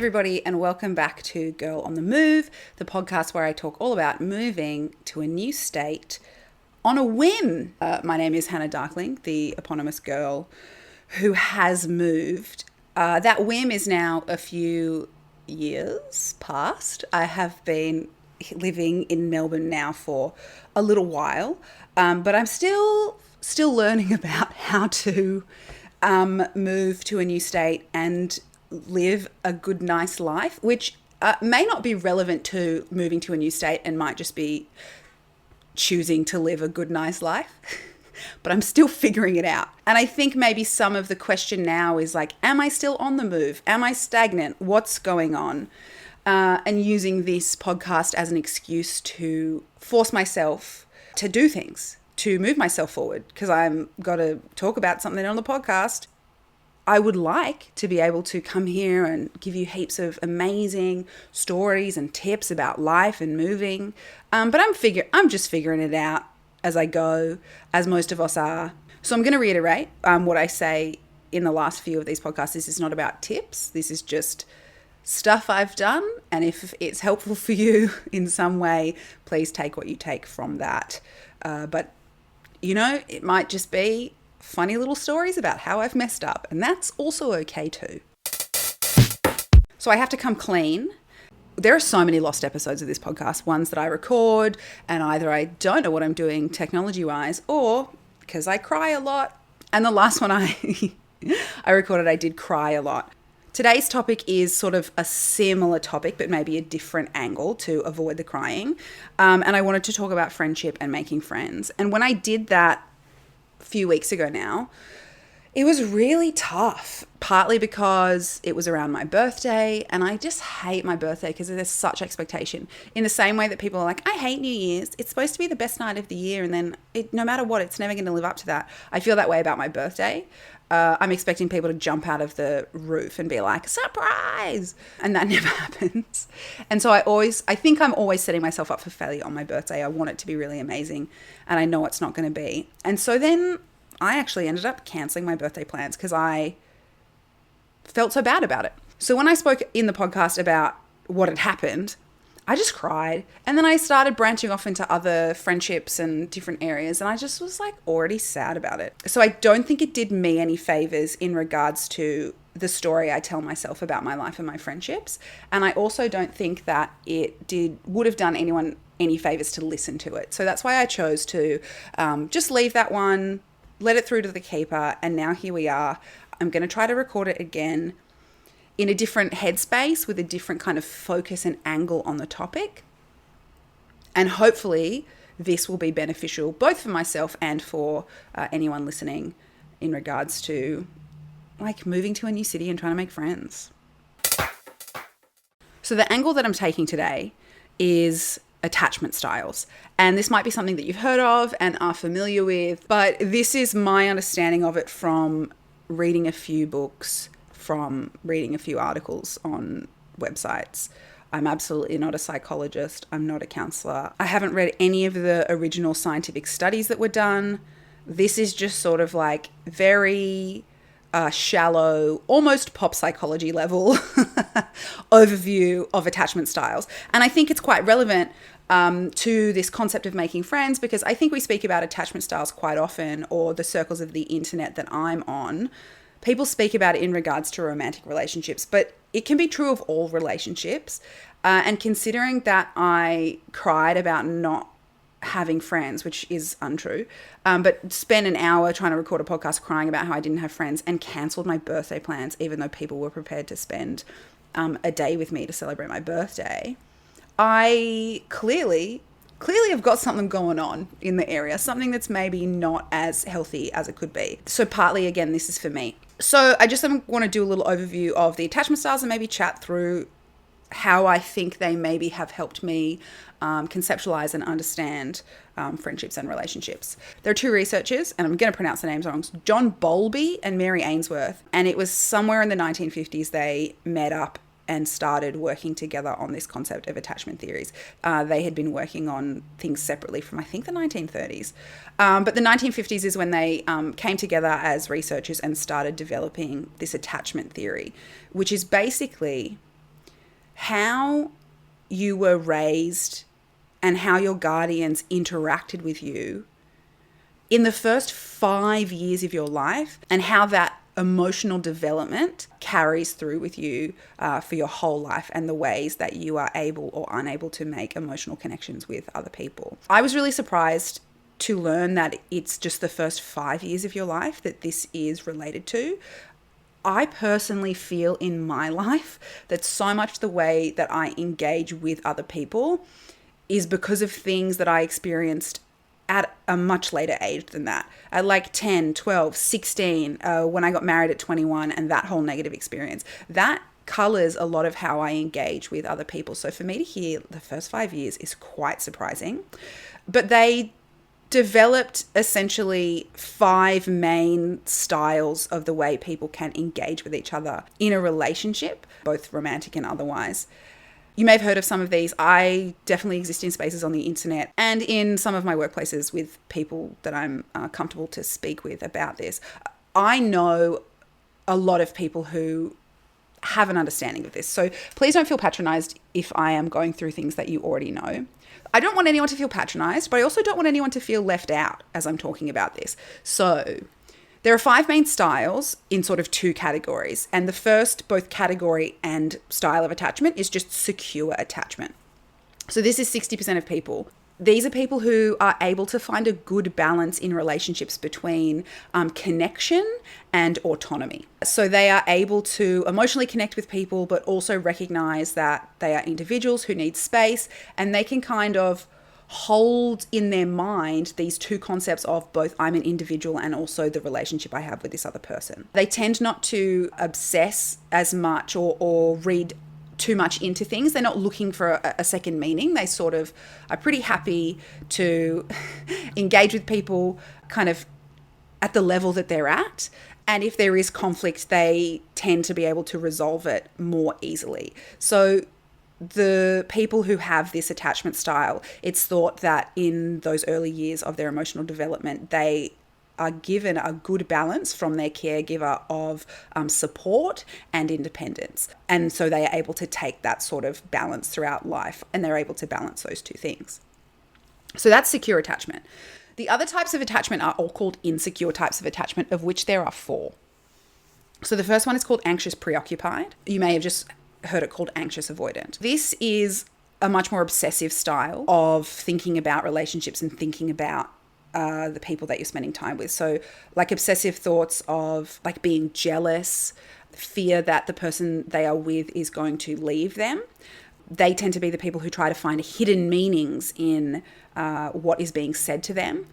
everybody, and welcome back to Girl on the Move, the podcast where I talk all about moving to a new state on a whim. My name is Hannah Darkling, the eponymous girl who has moved. That whim is now a few years past. I have been living in Melbourne now for a little while, but I'm still learning about how to move to a new state and live a good, nice life, which may not be relevant to moving to a new state and might just be choosing to live a good, nice life. But I'm still figuring it out. And I think maybe some of the question now is like, am I still on the move? Am I stagnant? What's going on? And using this podcast as an excuse to force myself to do things, to move myself forward, because I'm got to talk about something on the podcast. I would like to be able to come here and give you heaps of amazing stories and tips about life and moving. But I'm just figuring it out as I go, as most of us are. So I'm going to reiterate what I say in the last few of these podcasts. This is not about tips. This is just stuff I've done. And if it's helpful for you in some way, please take what you take from that. But, you know, it might just be funny little stories about how I've messed up, and that's also okay too. So I have to come clean. There are so many lost episodes of this podcast, ones that I record and either I don't know what I'm doing technology-wise or because I cry a lot. And the last one I recorded, I did cry a lot. Today's topic is sort of a similar topic, but maybe a different angle to avoid the crying. And I wanted to talk about friendship and making friends. And when I did that few weeks ago now, it was really tough, partly because it was around my birthday, and I just hate my birthday because there's such expectation. In the same way that people are like, I hate New Year's, it's supposed to be the best night of the year, and then no matter what, it's never going to live up to that. I feel that way about my birthday. I'm expecting people to jump out of the roof and be like, surprise! And that never happens. And so I think I'm always setting myself up for failure on my birthday. I want it to be really amazing, and I know it's not going to be. And so then I actually ended up cancelling my birthday plans because I felt so bad about it. So when I spoke in the podcast about what had happened, I just cried. And then I started branching off into other friendships and different areas. And I just was like already sad about it. So I don't think it did me any favors in regards to the story I tell myself about my life and my friendships. And I also don't think that it would have done anyone any favors to listen to it. So that's why I chose to just leave that one, let it through to the keeper. And now here we are. I'm going to try to record it again in a different headspace with a different kind of focus and angle on the topic. And hopefully this will be beneficial both for myself and for anyone listening in regards to like moving to a new city and trying to make friends. So the angle that I'm taking today is attachment styles. And this might be something that you've heard of and are familiar with, but this is my understanding of it from reading a few books, from reading a few articles on websites. I'm absolutely not a psychologist. I'm not a counselor. I haven't read any of the original scientific studies that were done. This is just sort of like very shallow, almost pop psychology level overview of attachment styles. And I think it's quite relevant to this concept of making friends, because I think we speak about attachment styles quite often, or the circles of the internet that I'm on. People speak about it in regards to romantic relationships, but it can be true of all relationships. And considering that I cried about not having friends, which is untrue, but spent an hour trying to record a podcast crying about how I didn't have friends and cancelled my birthday plans, even though people were prepared to spend a day with me to celebrate my birthday, I clearly have got something going on in the area, something that's maybe not as healthy as it could be. So partly, again, this is for me. So I just want to do a little overview of the attachment styles and maybe chat through how I think they maybe have helped me conceptualize and understand friendships and relationships. There are two researchers, and I'm going to pronounce the names wrong, John Bowlby and Mary Ainsworth, and it was somewhere in the 1950s they met up and started working together on this concept of attachment theories. They had been working on things separately from, I think, the 1930s. But the 1950s is when they came together as researchers and started developing this attachment theory, which is basically how you were raised and how your guardians interacted with you in the first 5 years of your life, and how that emotional development carries through with you for your whole life, and the ways that you are able or unable to make emotional connections with other people. I was really surprised to learn that it's just the first 5 years of your life that this is related to. I personally feel in my life that so much the way that I engage with other people is because of things that I experienced at a much later age than that. At like 10, 12, 16, when I got married at 21, and that whole negative experience. That colors a lot of how I engage with other people. So for me to hear the first 5 years is quite surprising. But they developed essentially 5 main styles of the way people can engage with each other in a relationship, both romantic and otherwise. You may have heard of some of these. I definitely exist in spaces on the internet and in some of my workplaces with people that I'm comfortable to speak with about this. I know a lot of people who have an understanding of this. So please don't feel patronized if I am going through things that you already know. I don't want anyone to feel patronized, but I also don't want anyone to feel left out as I'm talking about this. So there are 5 main styles in sort of 2 categories. And the first, both category and style of attachment, is just secure attachment. So this is 60% of people. These are people who are able to find a good balance in relationships between connection and autonomy. So they are able to emotionally connect with people, but also recognize that they are individuals who need space, and they can kind of hold in their mind these 2 concepts of both I'm an individual and also the relationship I have with this other person. They tend not to obsess as much or read too much into things. They're not looking for a second meaning. They sort of are pretty happy to engage with people kind of at the level that they're at. And if there is conflict, they tend to be able to resolve it more easily. So the people who have this attachment style, it's thought that in those early years of their emotional development, they are given a good balance from their caregiver of support and independence. And so they are able to take that sort of balance throughout life, and they're able to balance those 2 things. So that's secure attachment. The other types of attachment are all called insecure types of attachment, of which there are 4. So the first one is called anxious preoccupied. You may have just heard it called anxious avoidant. This is a much more obsessive style of thinking about relationships and thinking about the people that you're spending time with. So like obsessive thoughts of like being jealous, fear that the person they are with is going to leave them. They tend to be the people who try to find hidden meanings in what is being said to them.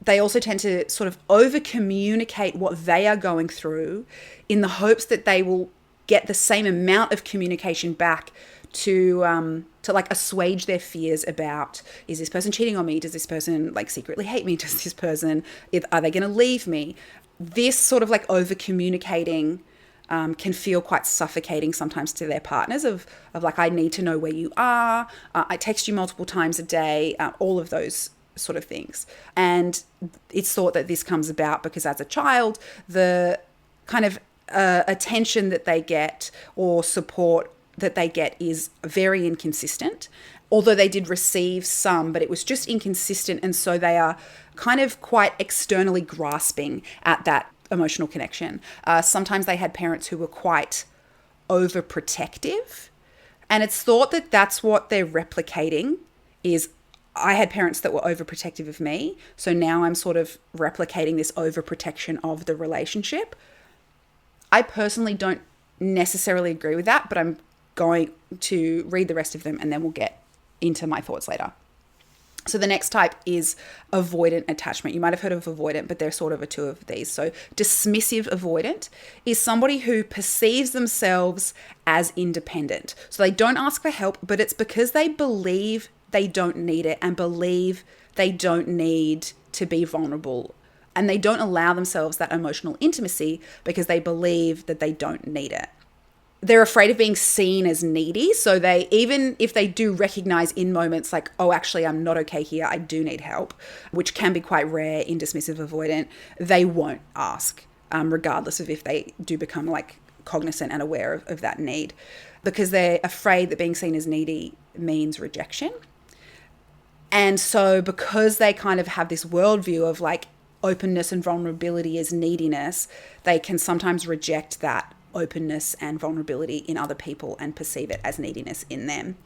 They also tend to sort of over communicate what they are going through in the hopes that they will get the same amount of communication back to like assuage their fears about, is this person cheating on me? Does this person like secretly hate me? Does this person, are they going to leave me? This sort of like over communicating can feel quite suffocating sometimes to their partners of like, I need to know where you are. I text you multiple times a day, all of those sort of things. And it's thought that this comes about because as a child, the kind of attention that they get or support that they get is very inconsistent. Although they did receive some, but it was just inconsistent. And so they are kind of quite externally grasping at that emotional connection. Sometimes they had parents who were quite overprotective. And it's thought that that's what they're replicating is, I had parents that were overprotective of me. So now I'm sort of replicating this overprotection of the relationship. I personally don't necessarily agree with that, but I'm going to read the rest of them and then we'll get into my thoughts later. So the next type is avoidant attachment. You might have heard of avoidant, but there's sort of 2 of these. So dismissive avoidant is somebody who perceives themselves as independent. So they don't ask for help, but it's because they believe they don't need it and believe they don't need to be vulnerable. And they don't allow themselves that emotional intimacy because they believe that they don't need it. They're afraid of being seen as needy. So they, even if they do recognize in moments like, oh, actually, I'm not okay here, I do need help, which can be quite rare in dismissive avoidant, they won't ask, regardless of if they do become like cognizant and aware of that need. because they're afraid that being seen as needy means rejection. And so because they kind of have this worldview of like openness and vulnerability as neediness, they can sometimes reject that openness and vulnerability in other people and perceive it as neediness in them.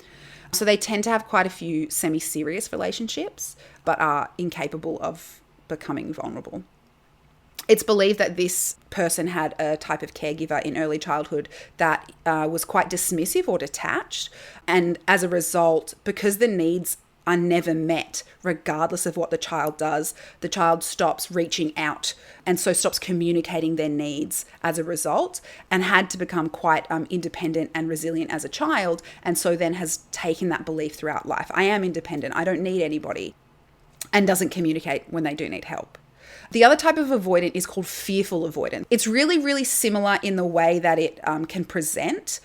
So they tend to have quite a few semi-serious relationships, but are incapable of becoming vulnerable. It's believed that this person had a type of caregiver in early childhood that was quite dismissive or detached. And as a result, because the needs are never met, regardless of what the child does, the child stops reaching out and so stops communicating their needs as a result, and had to become quite independent and resilient as a child. And so then has taken that belief throughout life. I am independent. I don't need anybody, and doesn't communicate when they do need help. The other type of avoidant is called fearful avoidant. It's really, really similar in the way that it can present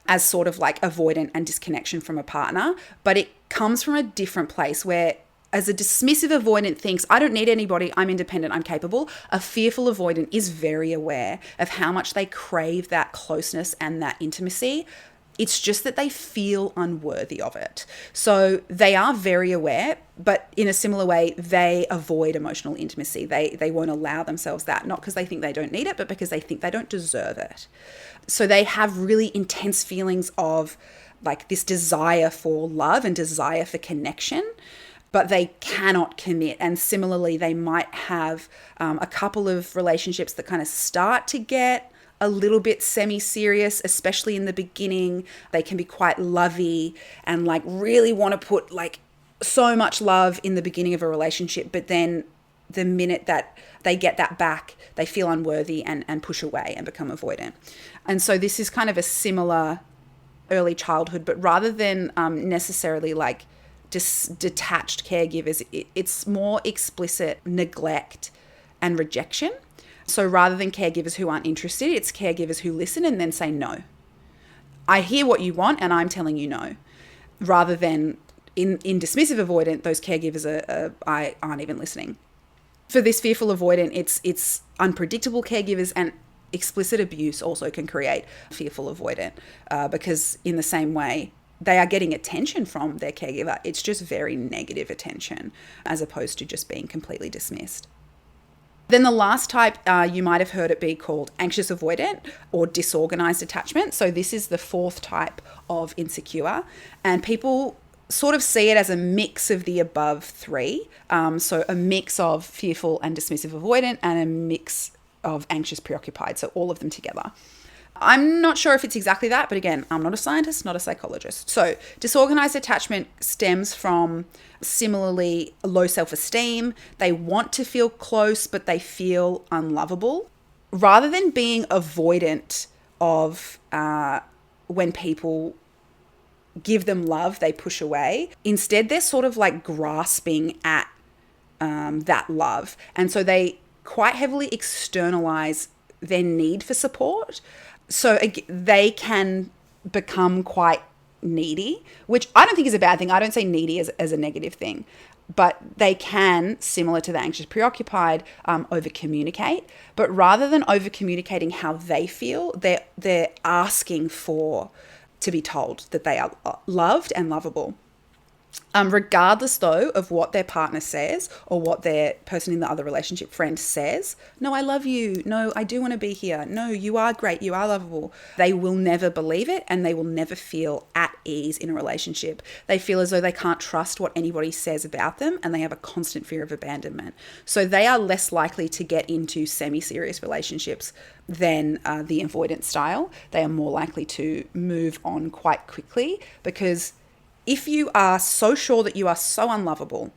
as sort of like avoidant and disconnection from a partner, but it comes from a different place where, as a dismissive avoidant thinks, I don't need anybody, I'm independent, I'm capable, a fearful avoidant is very aware of how much they crave that closeness and that intimacy. It's just that they feel unworthy of it. So they are very aware, but in a similar way, they avoid emotional intimacy. They won't allow themselves that, not because they think they don't need it, but because they think they don't deserve it. So they have really intense feelings of like this desire for love and desire for connection, but they cannot commit. And similarly, they might have a couple of relationships that kind of start to get a little bit semi-serious, especially in the beginning. They can be quite lovey and like really want to put like so much love in the beginning of a relationship, but then the minute that they get that back, they feel unworthy and push away and become avoidant. And so this is kind of a similar early childhood, but rather than necessarily like detached caregivers, it's more explicit neglect and rejection. So rather than caregivers who aren't interested, it's caregivers who listen and then say no. I hear what you want and I'm telling you no. Rather than in dismissive avoidant, those caregivers aren't even listening. For this fearful avoidant, it's unpredictable caregivers, and explicit abuse also can create fearful avoidant because in the same way, they are getting attention from their caregiver. It's just very negative attention as opposed to just being completely dismissed. Then the last type, you might have heard it be called anxious avoidant or disorganised attachment. So this is the fourth type of insecure, and people sort of see it as a mix of the above three. So a mix of fearful and dismissive avoidant and a mix of anxious preoccupied. So all of them together. I'm not sure if it's exactly that, but again, I'm not a scientist, not a psychologist. So disorganised attachment stems from similarly low self-esteem. They want to feel close, but they feel unlovable. Rather than being avoidant of when people give them love, they push away. Instead, they're sort of like grasping at that love. And so they quite heavily externalize their need for support. So they can become quite needy, which I don't think is a bad thing. I don't say needy as a negative thing, but they can, similar to the anxious preoccupied, over-communicate. But rather than over-communicating how they feel, they're asking to be told that they are loved and lovable. Regardless, though, of what their partner says or what their person in the other relationship friend says, no, I love you. No, I do want to be here. No, you are great. You are lovable. They will never believe it, and they will never feel at ease in a relationship. They feel as though they can't trust what anybody says about them, and they have a constant fear of abandonment. So they are less likely to get into semi-serious relationships than the avoidant style. They are more likely to move on quite quickly, because if you are so sure that you are so unlovable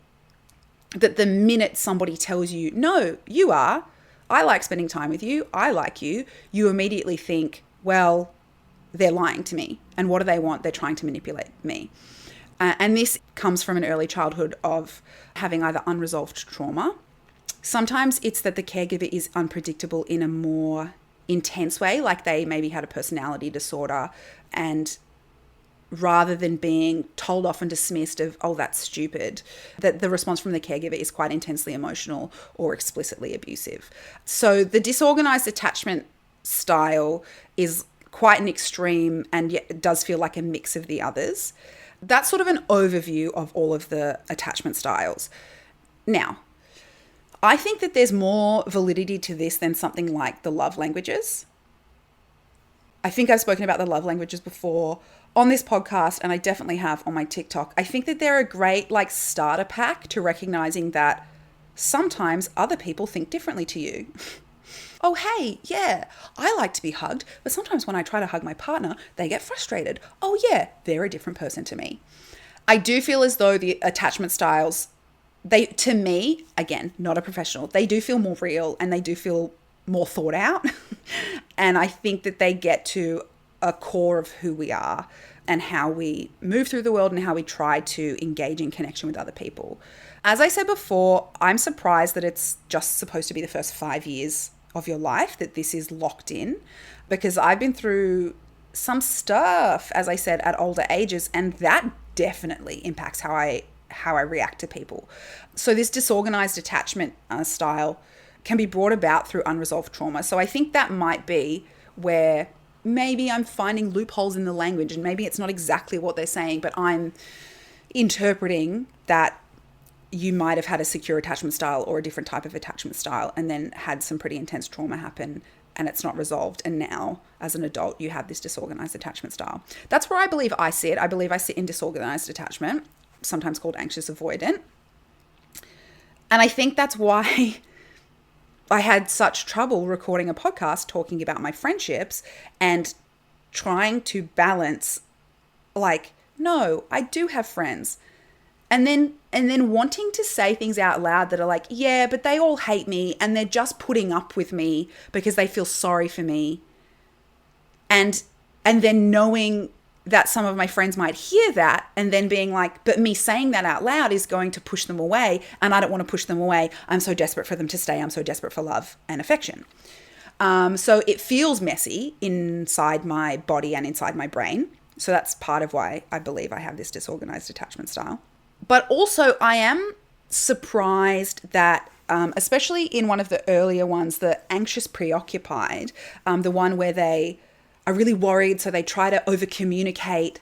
that the minute somebody tells you, no, you are, I like spending time with you, I like you, you immediately think, well, they're lying to me. And what do they want? They're trying to manipulate me. And this comes from an early childhood of having either unresolved trauma. Sometimes it's that the caregiver is unpredictable in a more intense way, like they maybe had a personality disorder, and rather than being told off and dismissed of, oh, that's stupid, that the response from the caregiver is quite intensely emotional or explicitly abusive. So the disorganized attachment style is quite an extreme, and yet it does feel like a mix of the others. That's sort of an overview of all of the attachment styles. Now, I think that there's more validity to this than something like the love languages. I think I've spoken about the love languages before on this podcast, and I definitely have on my TikTok. I think that they're a great like starter pack to recognizing that sometimes other people think differently to you. Oh, hey, yeah, I like to be hugged, but sometimes when I try to hug my partner, they get frustrated. Oh, yeah, they're a different person to me. I do feel as though the attachment styles, they, to me, again, not a professional, they do feel more real and they do feel more thought out. And I think that they get to a core of who we are and how we move through the world and how we try to engage in connection with other people. As I said before, I'm surprised that it's just supposed to be the first 5 years of your life that this is locked in, because I've been through some stuff, as I said, at older ages, and that definitely impacts how I react to people. So this disorganized attachment style can be brought about through unresolved trauma. So I think that might be where maybe I'm finding loopholes in the language, and maybe it's not exactly what they're saying, but I'm interpreting that you might have had a secure attachment style or a different type of attachment style and then had some pretty intense trauma happen and it's not resolved. And now as an adult, you have this disorganized attachment style. That's where I believe I sit. I believe I sit in disorganized attachment, sometimes called anxious avoidant. And I think that's why I had such trouble recording a podcast talking about my friendships and trying to balance, like, no, I do have friends. And then wanting to say things out loud that are like, yeah, but they all hate me and they're just putting up with me because they feel sorry for me. And then knowing that some of my friends might hear that and then being like, but me saying that out loud is going to push them away, and I don't want to push them away. I'm so desperate for them to stay. I'm so desperate for love and affection. So it feels messy inside my body and inside my brain. So that's part of why I believe I have this disorganized attachment style. But also I am surprised that, especially in one of the earlier ones, the anxious preoccupied, the one where they are really worried, so they try to over-communicate,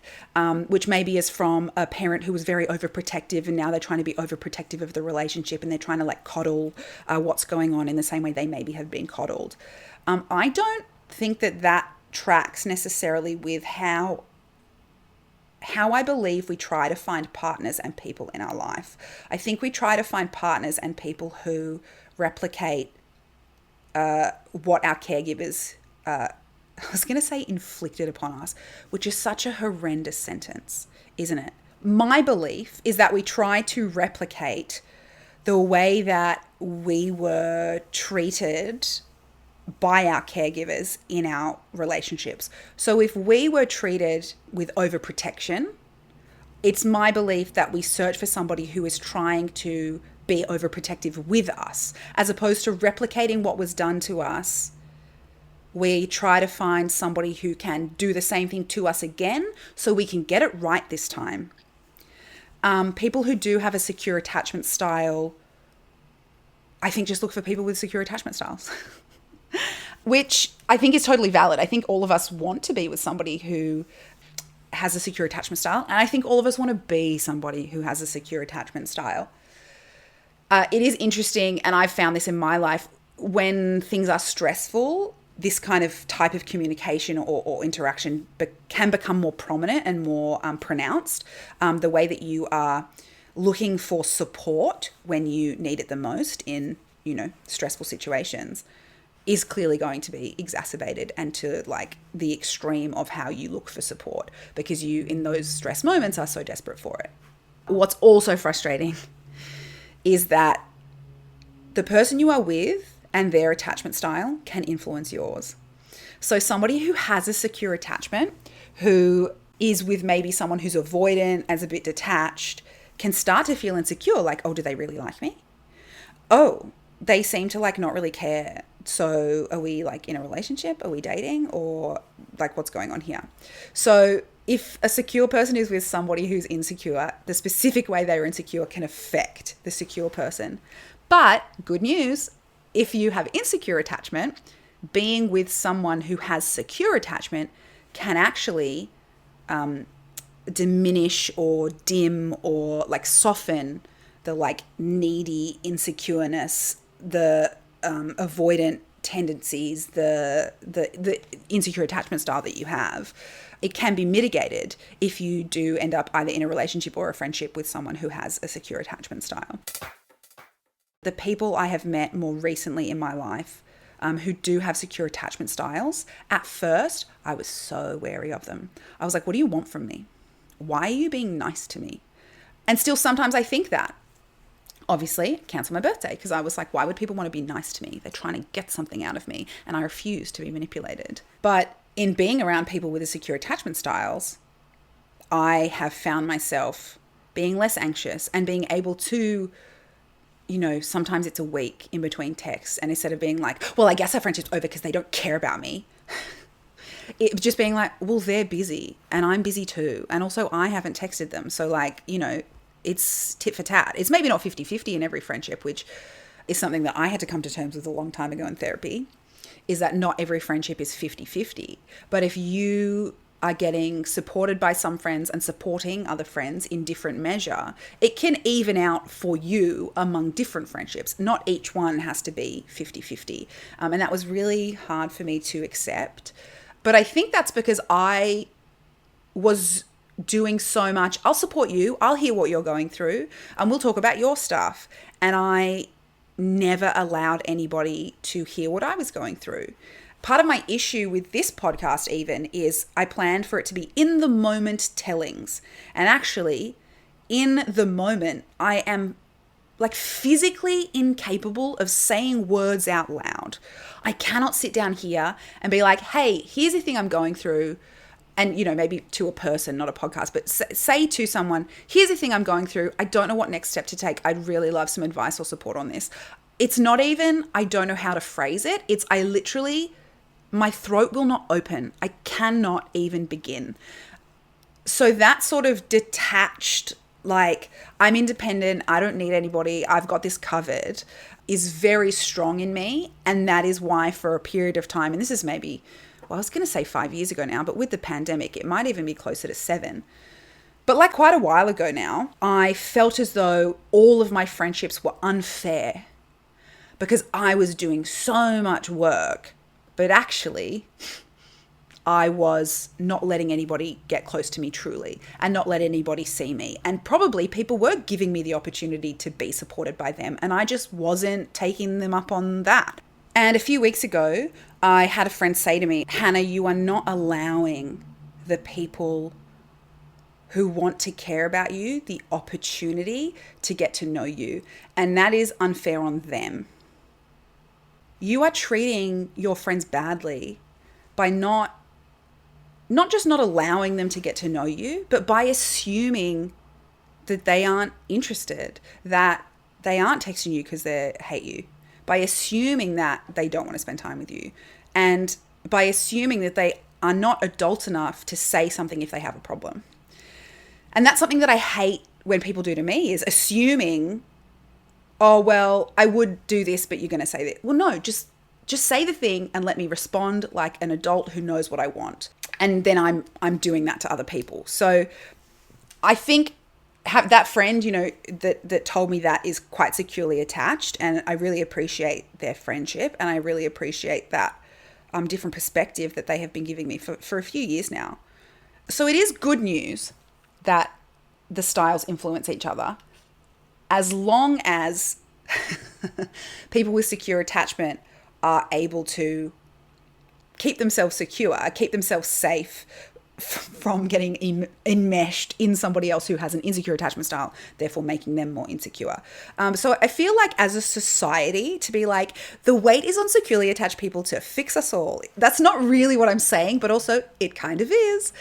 which maybe is from a parent who was very overprotective, and now they're trying to be overprotective of the relationship, and they're trying to like coddle what's going on in the same way they maybe have been coddled. I don't think that tracks necessarily with how I believe we try to find partners and people in our life. I think we try to find partners and people who replicate what our caregivers, I was going to say inflicted upon us, which is such a horrendous sentence, isn't it? My belief is that we try to replicate the way that we were treated by our caregivers in our relationships. So if we were treated with overprotection, it's my belief that we search for somebody who is trying to be overprotective with us, as opposed to replicating what was done to us. We try to find somebody who can do the same thing to us again so we can get it right this time. People who do have a secure attachment style, I think just look for people with secure attachment styles. Which I think is totally valid. I think all of us want to be with somebody who has a secure attachment style. And I think all of us want to be somebody who has a secure attachment style. It is interesting, and I've found this in my life, when things are stressful, this kind of type of communication or interaction can become more prominent and more pronounced. The way that you are looking for support when you need it the most in, stressful situations is clearly going to be exacerbated, and to like the extreme of how you look for support, because you in those stress moments are so desperate for it. What's also frustrating is that the person you are with and their attachment style can influence yours. So somebody who has a secure attachment, who is with maybe someone who's avoidant, as a bit detached, can start to feel insecure, like, oh, do they really like me? Oh, they seem to like not really care. So are we like in a relationship? Are we dating? Or like what's going on here? So if a secure person is with somebody who's insecure, the specific way they're insecure can affect the secure person. But good news, if you have insecure attachment, being with someone who has secure attachment can actually diminish or dim or like soften the like needy insecureness, the avoidant tendencies, the insecure attachment style that you have. It can be mitigated if you do end up either in a relationship or a friendship with someone who has a secure attachment style. The people I have met more recently in my life who do have secure attachment styles, at first, I was so wary of them. I was like, what do you want from me? Why are you being nice to me? And still sometimes I think that. Obviously, cancel my birthday because I was like, why would people want to be nice to me? They're trying to get something out of me, and I refuse to be manipulated. But in being around people with a secure attachment styles, I have found myself being less anxious and being able to, you know, sometimes it's a week in between texts, and instead of being like, well, I guess our friendship's over because they don't care about me, it just being like, well, they're busy and I'm busy too. And also I haven't texted them. So like, you know, it's tit for tat. It's maybe not 50-50 in every friendship, which is something that I had to come to terms with a long time ago in therapy, is that not every friendship is 50-50. But if you are getting supported by some friends and supporting other friends in different measure, it can even out for you among different friendships. Not each one has to be 50-50. And that was really hard for me to accept. But I think that's because I was doing so much. I'll support you. I'll hear what you're going through and we'll talk about your stuff. And I never allowed anybody to hear what I was going through. Part of my issue with this podcast even is I planned for it to be in the moment tellings. And actually, in the moment, I am like physically incapable of saying words out loud. I cannot sit down here and be like, hey, here's the thing I'm going through. And, you know, maybe to a person, not a podcast, but say to someone, here's the thing I'm going through. I don't know what next step to take. I'd really love some advice or support on this. It's not even, I don't know how to phrase it. It's, I literally, my throat will not open. I cannot even begin. So that sort of detached, like, I'm independent, I don't need anybody, I've got this covered, is very strong in me. And that is why for a period of time, and this is maybe, well, I was going to say 5 years ago now, but with the pandemic, it might even be closer to 7. But like quite a while ago now, I felt as though all of my friendships were unfair because I was doing so much work, but actually I was not letting anybody get close to me truly and not let anybody see me. And probably people were giving me the opportunity to be supported by them, and I just wasn't taking them up on that. And a few weeks ago, I had a friend say to me, Hannah, you are not allowing the people who want to care about you the opportunity to get to know you. And that is unfair on them. You are treating your friends badly by not just not allowing them to get to know you, but by assuming that they aren't interested, that they aren't texting you because they hate you, by assuming that they don't want to spend time with you, and by assuming that they are not adult enough to say something if they have a problem. And that's something that I hate when people do to me, is assuming, oh, well, I would do this, but you're going to say that. Well, no, just say the thing and let me respond like an adult who knows what I want. And then I'm doing that to other people. So I think have that friend, you know, that told me that is quite securely attached, and I really appreciate their friendship, and I really appreciate that different perspective that they have been giving me for a few years now. So it is good news that the styles influence each other, as long as people with secure attachment are able to keep themselves secure, keep themselves safe from getting enmeshed in somebody else who has an insecure attachment style, therefore making them more insecure. So I feel like as a society to be like, the weight is on securely attached people to fix us all. That's not really what I'm saying, but also it kind of is.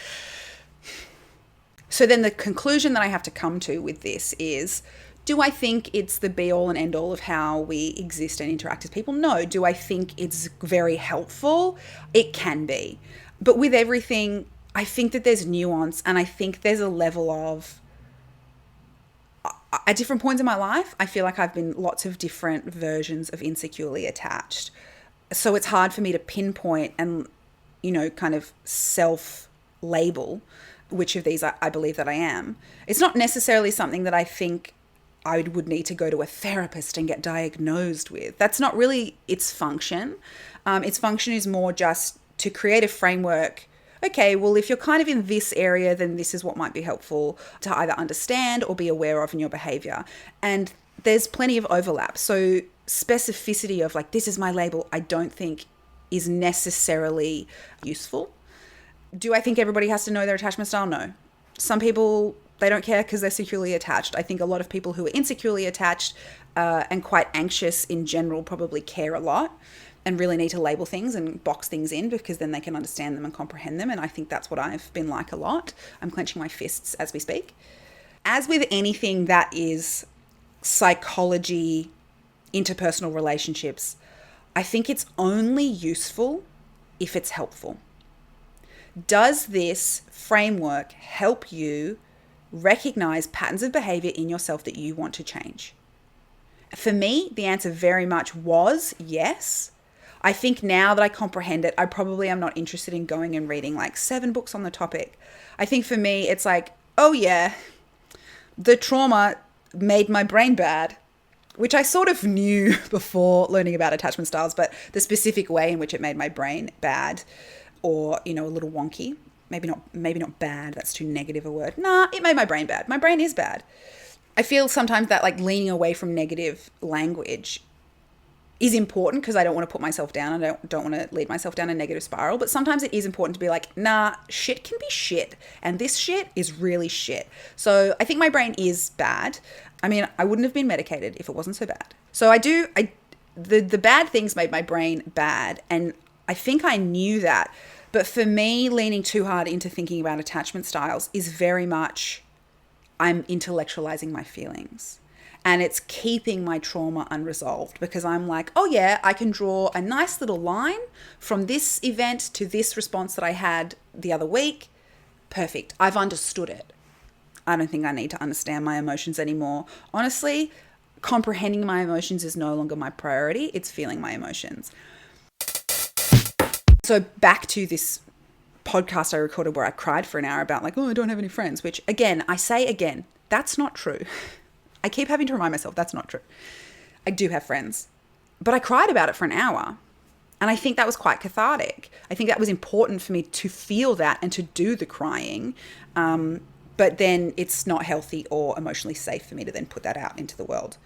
So then the conclusion that I have to come to with this is, do I think it's the be all and end all of how we exist and interact as people? No. Do I think it's very helpful? It can be. But with everything, I think that there's nuance, and I think there's a level of, at different points in my life, I feel like I've been lots of different versions of insecurely attached. So it's hard for me to pinpoint and, kind of self-label which of these I believe that I am. It's not necessarily something that I think I would need to go to a therapist and get diagnosed with. That's not really its function. Its function is more just to create a framework. Okay, well, if you're kind of in this area, then this is what might be helpful to either understand or be aware of in your behavior. And there's plenty of overlap. So specificity of like, this is my label, I don't think is necessarily useful. Do I think everybody has to know their attachment style? No. Some people, they don't care because they're securely attached. I think a lot of people who are insecurely attached and quite anxious in general probably care a lot and really need to label things and box things in because then they can understand them and comprehend them. And I think that's what I've been like a lot. I'm clenching my fists as we speak. As with anything that is psychology, interpersonal relationships, I think it's only useful if it's helpful. Does this framework help you recognize patterns of behavior in yourself that you want to change? For me, the answer very much was yes. I think now that I comprehend it, I probably am not interested in going and reading like 7 books on the topic. I think for me, it's like, oh yeah, the trauma made my brain bad, which I sort of knew before learning about attachment styles, but the specific way in which it made my brain bad or, a little wonky, maybe not bad, that's too negative a word. Nah, it made my brain bad. My brain is bad. I feel sometimes that like leaning away from negative language is important because I don't want to put myself down. I don't want to lead myself down a negative spiral. But sometimes it is important to be like, nah, shit can be shit. And this shit is really shit. So I think my brain is bad. I mean, I wouldn't have been medicated if it wasn't so bad. So the bad things made my brain bad. And I think I knew that. But for me, leaning too hard into thinking about attachment styles is very much, I'm intellectualizing my feelings. And it's keeping my trauma unresolved because I'm like, oh yeah, I can draw a nice little line from this event to this response that I had the other week. Perfect. I've understood it. I don't think I need to understand my emotions anymore. Honestly, comprehending my emotions is no longer my priority. It's feeling my emotions. So back to this podcast I recorded where I cried for an hour about like, oh, I don't have any friends, which again, that's not true. I keep having to remind myself that's not true. I do have friends, but I cried about it for an hour. And I think that was quite cathartic. I think that was important for me to feel that and to do the crying. But then it's not healthy or emotionally safe for me to then put that out into the world.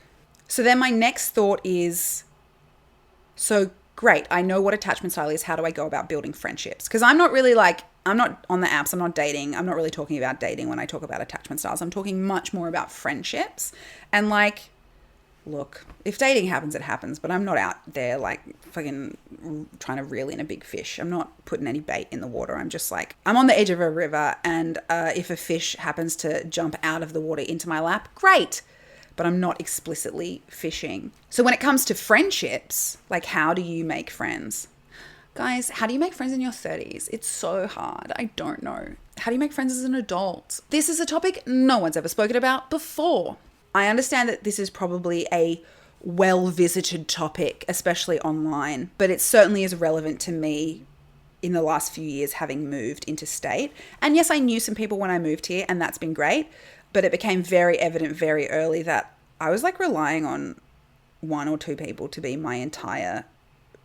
So then my next thought is, so great, I know what attachment style is. How do I go about building friendships? Because I'm not on the apps. I'm not dating. I'm not really talking about dating when I talk about attachment styles. I'm talking much more about friendships. And like, look, if dating happens, it happens. But I'm not out there like fucking trying to reel in a big fish. I'm not putting any bait in the water. I'm just like, I'm on the edge of a river. And if a fish happens to jump out of the water into my lap, great. But I'm not explicitly fishing. So when it comes to friendships, like how do you make friends? Guys, how do you make friends in your 30s? It's so hard. I don't know. How do you make friends as an adult? This is a topic no one's ever spoken about before. I understand that this is probably a well-visited topic, especially online, but it certainly is relevant to me in the last few years having moved interstate. And yes, I knew some people when I moved here and that's been great. But it became very evident very early that I was like relying on 1 or 2 people to be my entire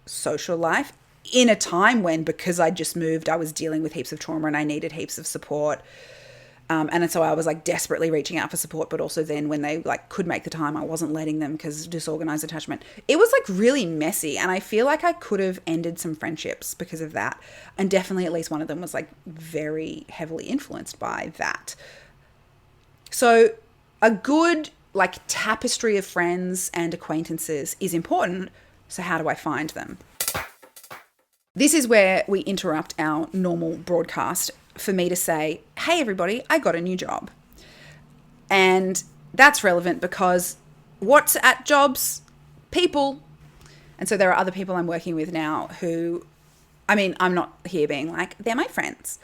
social life in a time when, because I just moved, I was dealing with heaps of trauma and I needed heaps of support. And so I was like desperately reaching out for support, but also then when they like could make the time, I wasn't letting them because disorganized attachment. It was like really messy. And I feel like I could have ended some friendships because of that. And definitely at least one of them was like very heavily influenced by that. So a good like tapestry of friends and acquaintances is important. So how do I find them? This is where we interrupt our normal broadcast for me to say, hey, everybody, I got a new job. And that's relevant because what's at jobs? People. And so there are other people I'm working with now who, I mean, I'm not here being like, they're my friends.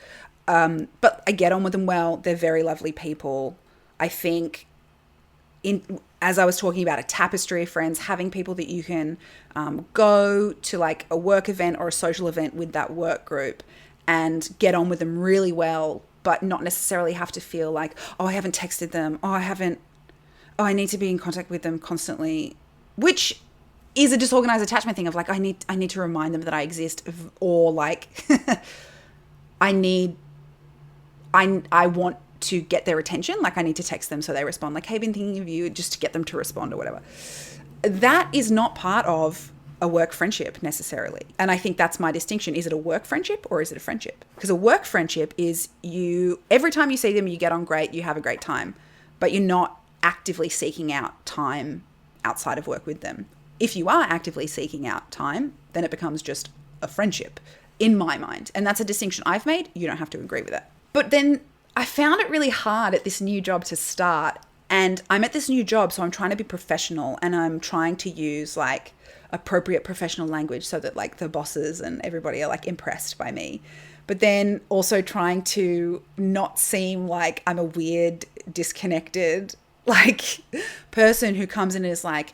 But I get on with them well. They're very lovely people. I think as I was talking about, a tapestry of friends, having people that you can go to like a work event or a social event with that work group and get on with them really well, but not necessarily have to feel like, oh, I haven't texted them. Oh, I need to be in contact with them constantly, which is a disorganized attachment thing of like, I need to remind them that I exist, or like I want to get their attention. Like I need to text them so they respond, like, hey, been thinking of you, just to get them to respond or whatever. That is not part of a work friendship necessarily. And I think that's my distinction. Is it a work friendship or is it a friendship? Because a work friendship is every time you see them, you get on great, you have a great time, but you're not actively seeking out time outside of work with them. If you are actively seeking out time, then it becomes just a friendship in my mind. And that's a distinction I've made. You don't have to agree with it. But then I found it really hard at this new job to start. And I'm at this new job, so I'm trying to be professional and I'm trying to use like appropriate professional language so that like the bosses and everybody are like impressed by me. But then also trying to not seem like I'm a weird, disconnected like person who comes in and is like,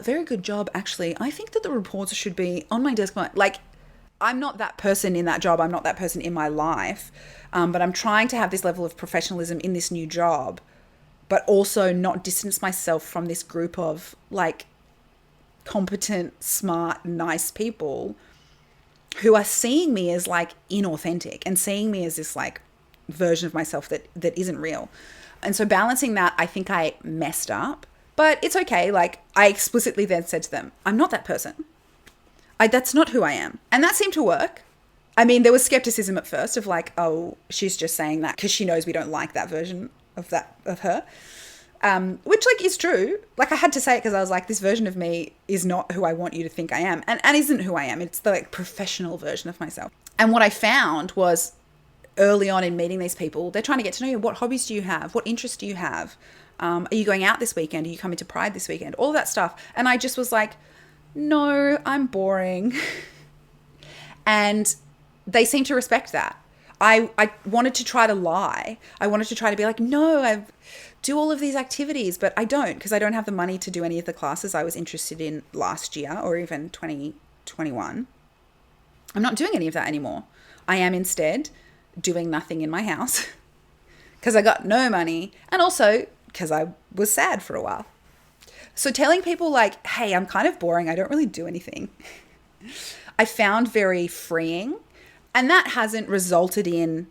very good job, actually. I think that the reports should be on my desk. Like, I'm not that person in that job. I'm not that person in my life. But I'm trying to have this level of professionalism in this new job, but also not distance myself from this group of like competent, smart, nice people who are seeing me as like inauthentic and seeing me as this like version of myself that isn't real. And so balancing that, I think I messed up, but it's okay. Like I explicitly then said to them, I'm not that person. That's not who I am. And that seemed to work. I mean, there was skepticism at first of like, oh, she's just saying that because she knows we don't like that version of her. Which like is true. Like I had to say it because I was like, this version of me is not who I want you to think I am, and isn't who I am. It's the like professional version of myself. And what I found was early on in meeting these people, they're trying to get to know you. What hobbies do you have? What interests do you have? Are you going out this weekend? Are you coming to Pride this weekend? All of that stuff. And I just was like, no, I'm boring. And they seem to respect that. I wanted to try to lie. I wanted to try to be like, no, I do all of these activities, but I don't, because I don't have the money to do any of the classes I was interested in last year or even 2021. I'm not doing any of that anymore. I am instead doing nothing in my house because I got no money, and also because I was sad for a while. So telling people like, hey, I'm kind of boring, I don't really do anything, I found very freeing. And that hasn't resulted in,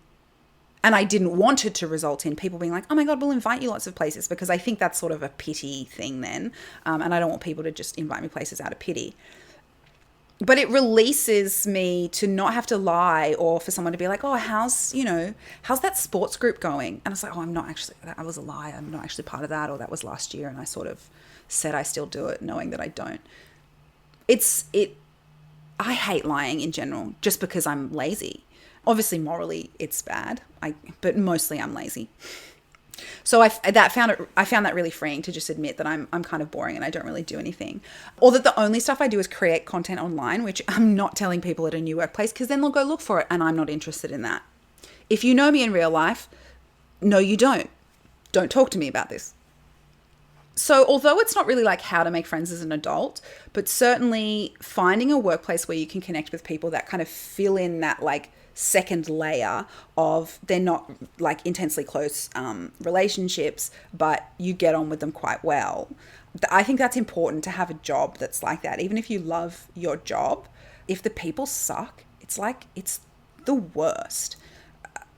and I didn't want it to result in, people being like, oh my God, we'll invite you lots of places, because I think that's sort of a pity thing then. And I don't want people to just invite me places out of pity. But it releases me to not have to lie, or for someone to be like, oh, how's that sports group going? And it's like, oh, I'm not actually, that was a lie. I'm not actually part of that, or that was last year. And I sort of said I still do it, knowing that I don't. I hate lying in general, just because I'm lazy. Obviously, morally, it's bad, but mostly I'm lazy. So I found that really freeing to just admit that I'm kind of boring and I don't really do anything. Or that the only stuff I do is create content online, which I'm not telling people at a new workplace, because then they'll go look for it, and I'm not interested in that. If you know me in real life, no, you don't. Don't talk to me about this. So although it's not really like how to make friends as an adult, but certainly finding a workplace where you can connect with people that kind of fill in that like second layer of, they're not like intensely close relationships, but you get on with them quite well. I think that's important to have a job that's like that. Even if you love your job, if the people suck, it's like, it's the worst.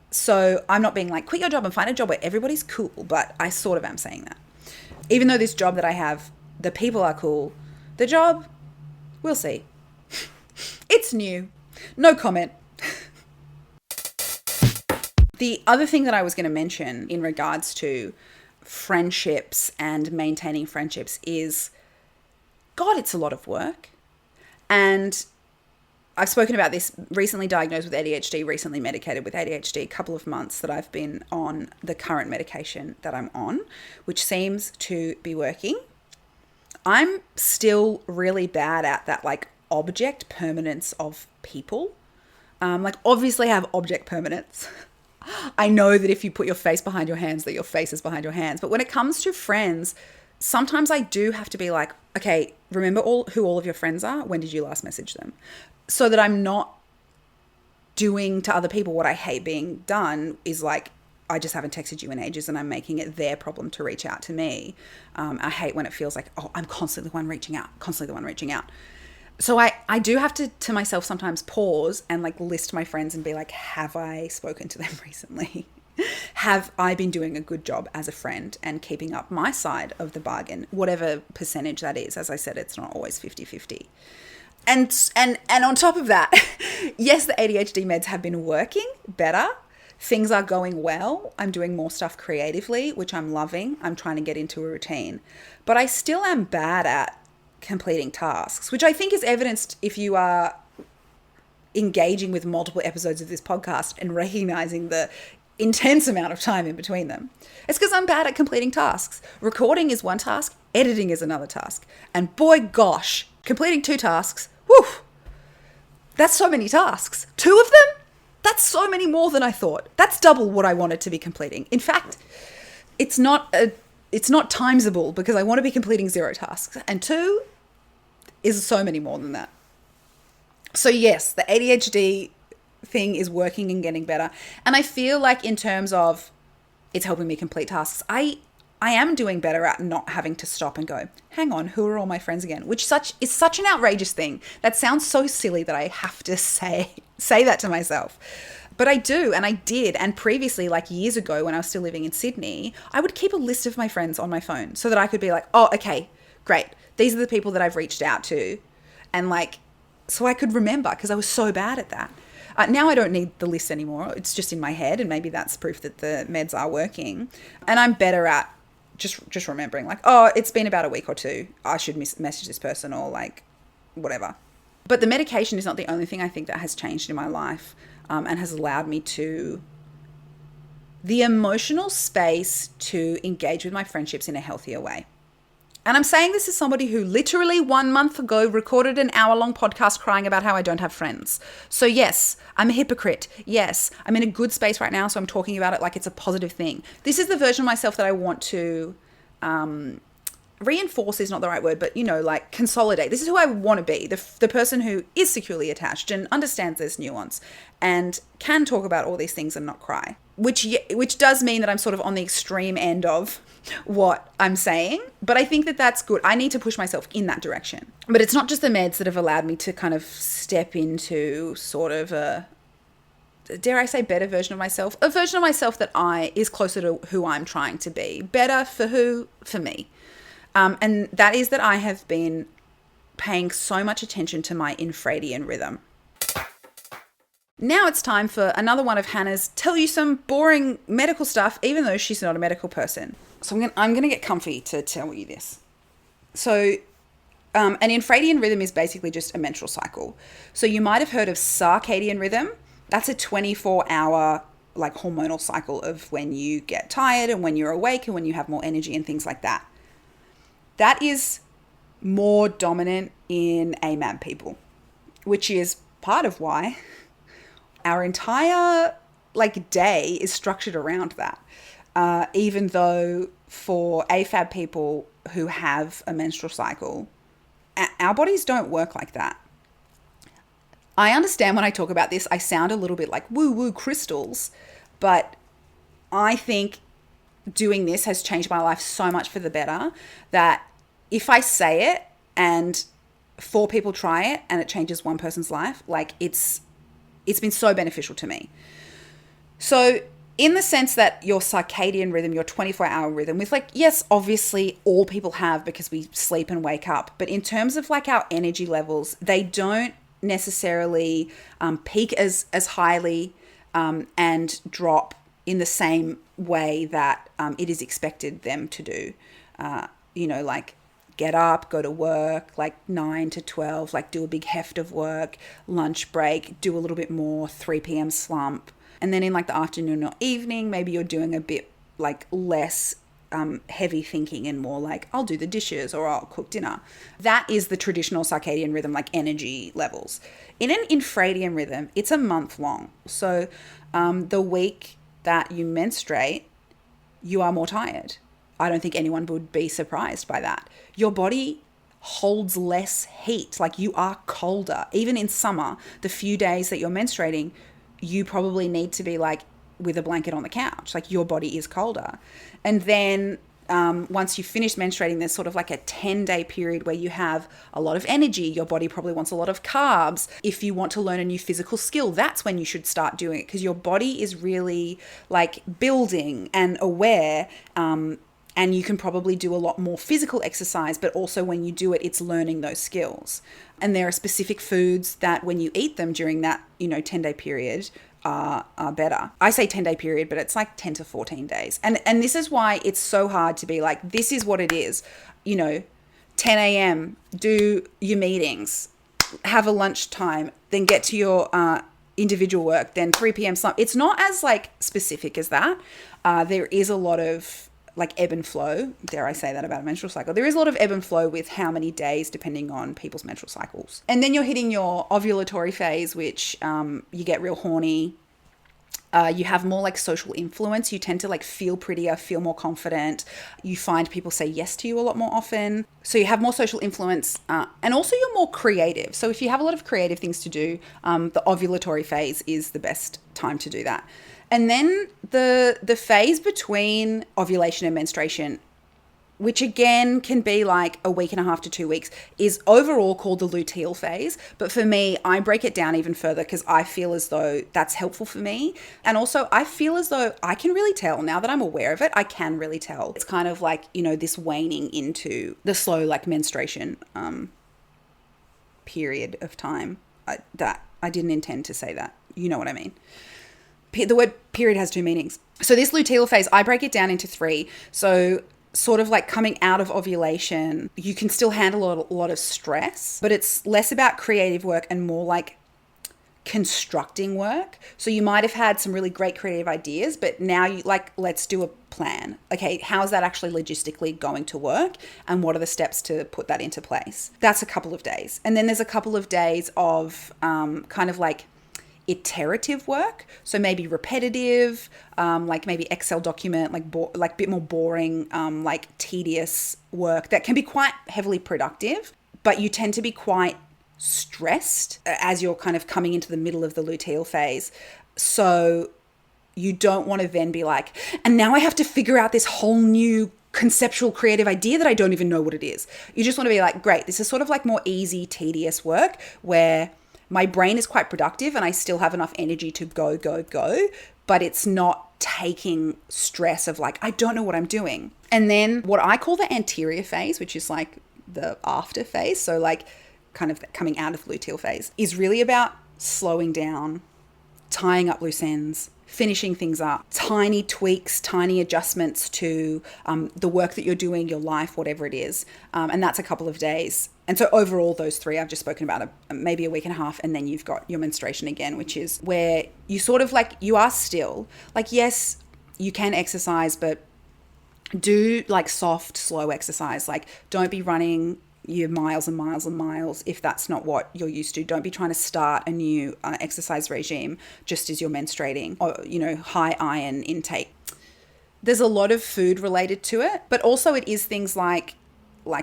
So I'm not being like, quit your job and find a job where everybody's cool, but I sort of am saying that. Even though this job that I have, the people are cool, the job, we'll see. It's new. No comment. The other thing that I was going to mention in regards to friendships and maintaining friendships is, God, it's a lot of work. And I've spoken about this, recently diagnosed with ADHD, recently medicated with ADHD, a couple of months that I've been on the current medication that I'm on, which seems to be working. I'm still really bad at that like object permanence of people. Like obviously I have object permanence. I know that if you put your face behind your hands, that your face is behind your hands. But when it comes to friends, sometimes I do have to be like, okay, remember who all of your friends are? When did you last message them? So that I'm not doing to other people what I hate being done is like, I just haven't texted you in ages and I'm making it their problem to reach out to me. I hate when it feels like, oh, I'm constantly the one reaching out. So I do have to myself sometimes pause and like list my friends and be like, have I spoken to them recently? Have I been doing a good job as a friend and keeping up my side of the bargain, whatever percentage that is? As I said, it's not always 50-50. And on top of that, yes, the ADHD meds have been working better. Things are going well. I'm doing more stuff creatively, which I'm loving. I'm trying to get into a routine. But I still am bad at completing tasks, which I think is evidenced if you are engaging with multiple episodes of this podcast and recognizing the intense amount of time in between them. It's because I'm bad at completing tasks. Recording is one task, editing is another task. And boy, gosh, completing 2 tasks, whew, that's so many tasks. 2 of them? That's so many more than I thought. That's double what I wanted to be completing. In fact, it's not timesable because I want to be completing 0 tasks. And 2 is so many more than that. So yes, the ADHD thing is working and getting better. And I feel like in terms of it's helping me complete tasks, I am doing better at not having to stop and go, hang on, who are all my friends again? Which is such an outrageous thing. That sounds so silly that I have to say that to myself. But I do, and I did. And previously, like years ago when I was still living in Sydney, I would keep a list of my friends on my phone so that I could be like, oh, okay, great. These are the people that I've reached out to. And like, so I could remember because I was so bad at that. Now I don't need the list anymore. It's just in my head, and maybe that's proof that the meds are working. And I'm better at just remembering like, oh, it's been about a week or 2. I should message this person or like whatever. But the medication is not the only thing I think that has changed in my life and has allowed me to the emotional space to engage with my friendships in a healthier way. And I'm saying this as somebody who literally 1 month ago recorded an hour-long podcast crying about how I don't have friends. So yes, I'm a hypocrite. Yes, I'm in a good space right now, so I'm talking about it like it's a positive thing. This is the version of myself that I want to reinforce is not the right word, but, like consolidate. This is who I want to be, the person who is securely attached and understands this nuance and can talk about all these things and not cry, which does mean that I'm sort of on the extreme end of what I'm saying, but I think that that's good. I need to push myself in that direction. But it's not just the meds that have allowed me to kind of step into sort of a, dare I say, better version of myself, a version of myself that is closer to who I'm trying to be. Better for who? For me. And that is that I have been paying so much attention to my infradian rhythm. Now it's time for another one of Hannah's tell you some boring medical stuff, even though she's not a medical person. So I'm going to get comfy to tell you this. So an infradian rhythm is basically just a menstrual cycle. So you might have heard of circadian rhythm. That's a 24-hour like hormonal cycle of when you get tired and when you're awake and when you have more energy and things like that. That is more dominant in AMAB people, which is part of why our entire day is structured around that. Even though for AFAB people who have a menstrual cycle, our bodies don't work like that. I understand when I talk about this, I sound a little bit like woo-woo crystals, but I think doing this has changed my life so much for the better that if I say it and 4 people try it and it changes one person's life, like it's been so beneficial to me. So in the sense that your circadian rhythm, your 24-hour rhythm with yes, obviously all people have because we sleep and wake up. But in terms of our energy levels, they don't necessarily peak as highly and drop in the same way that it is expected them to do. Get up, go to work, 9 to 12, do a big heft of work, lunch break, do a little bit more, 3 p.m. slump. And then in the afternoon or evening, maybe you're doing a bit less heavy thinking and more I'll do the dishes or I'll cook dinner. That is the traditional circadian rhythm, energy levels. In an infradian rhythm, it's a month long. So the week that you menstruate, you are more tired. I don't think anyone would be surprised by that. Your body holds less heat. Like, you are colder. Even in summer, the few days that you're menstruating, you probably need to be like with a blanket on the couch. Like, your body is colder. And then once you finish menstruating, there's sort of like a 10-day period where you have a lot of energy. Your body probably wants a lot of carbs. If you want to learn a new physical skill, that's when you should start doing it, because your body is really like building and aware. And you can probably do a lot more physical exercise, but also when you do it, it's learning those skills. And there are specific foods that when you eat them during that, 10-day period are better. I say 10-day period, but it's like 10 to 14 days. And this is why it's so hard to be like, this is what it is. 10 a.m., do your meetings, have a lunchtime, then get to your individual work, then 3 p.m. slump. It's not as like specific as that. There is a lot of like ebb and flow, dare I say that about a menstrual cycle. There is a lot of ebb and flow with how many days depending on people's menstrual cycles. And then you're hitting your ovulatory phase, which you get real horny. You have more like social influence. You tend to like feel prettier, feel more confident. You find people say yes to you a lot more often. So you have more social influence, and also you're more creative. So if you have a lot of creative things to do, the ovulatory phase is the best time to do that. And then the phase between ovulation and menstruation, which again can be like a week and a half to 2 weeks, is overall called the luteal phase. But for me, I break it down even further because I feel as though that's helpful for me. And also I feel as though I can really tell, now that I'm aware of it, I can really tell. It's kind of like, this waning into the slow like menstruation period of time. That I didn't intend to say that. You know what I mean? The word period has two meanings. So this luteal phase, I break it down into 3. So sort of like coming out of ovulation, you can still handle a lot of stress, but it's less about creative work and more like constructing work. So you might have had some really great creative ideas, but now you like, let's do a plan. Okay, how is that actually logistically going to work? And what are the steps to put that into place? That's a couple of days. And then there's a couple of days of kind of like iterative work, so maybe repetitive, like maybe Excel document, like a bit more boring, like tedious work that can be quite heavily productive, but you tend to be quite stressed as you're kind of coming into the middle of the luteal phase. So you don't want to then be like, and now I have to figure out this whole new conceptual creative idea that I don't even know what it is. You just want to be like, great, this is sort of like more easy, tedious work where my brain is quite productive and I still have enough energy to go, but it's not taking stress of like, I don't know what I'm doing. And then what I call the anterior phase, which is like the after phase, so like kind of coming out of the luteal phase, is really about slowing down, tying up loose ends, finishing things up, tiny tweaks, tiny adjustments to the work that you're doing, your life, whatever it is. And that's a couple of days. And so overall, those 3 I've just spoken about, maybe a week and a half, and then you've got your menstruation again, which is where you sort of like, you are still like, yes, you can exercise, but do like soft, slow exercise. Like, don't be running your miles and miles and miles if that's not what you're used to. Don't be trying to start a new exercise regime just as you're menstruating, or, high iron intake. There's a lot of food related to it, but also it is things like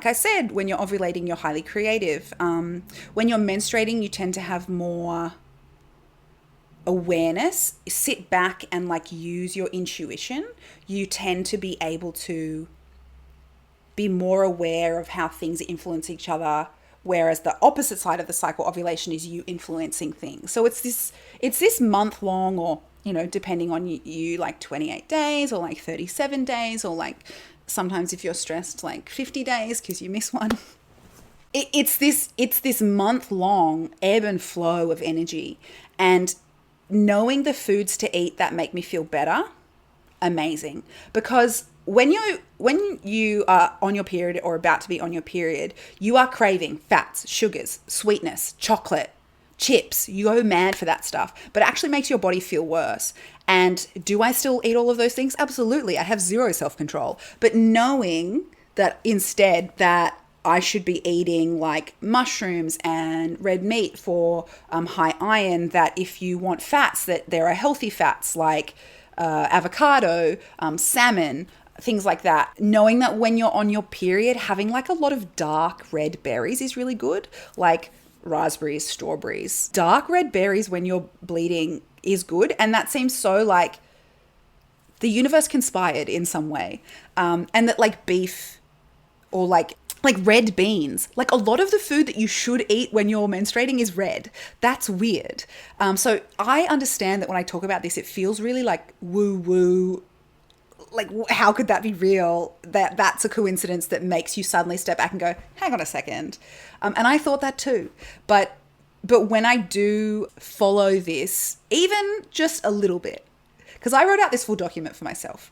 I said, when you're ovulating, you're highly creative. When you're menstruating, you tend to have more awareness. Sit back and like use your intuition. You tend to be able to be more aware of how things influence each other, whereas the opposite side of the cycle, ovulation, is you influencing things. So it's this month long, or depending on you like 28 days or like 37 days, or like sometimes if you're stressed, like 50 days because you miss one. It's this month long ebb and flow of energy, and knowing the foods to eat that make me feel better, amazing. Because when you are on your period or about to be on your period, you are craving fats, sugars, sweetness, chocolate, chips. You go mad for that stuff, but it actually makes your body feel worse. And do I still eat all of those things? Absolutely. I have zero self-control. But knowing that instead that I should be eating like mushrooms and red meat for high iron, that if you want fats, that there are healthy fats like avocado, salmon, things like that. Knowing that when you're on your period, having like a lot of dark red berries is really good, like raspberries, strawberries. Dark red berries when you're bleeding is good. And that seems so like the universe conspired in some way. And that like beef or like red beans, like a lot of the food that you should eat when you're menstruating is red. That's weird. So I understand that when I talk about this, it feels really like woo woo. Like, how could that be real? That's a coincidence that makes you suddenly step back and go, hang on a second. And I thought that too. But when I do follow this, even just a little bit, because I wrote out this full document for myself,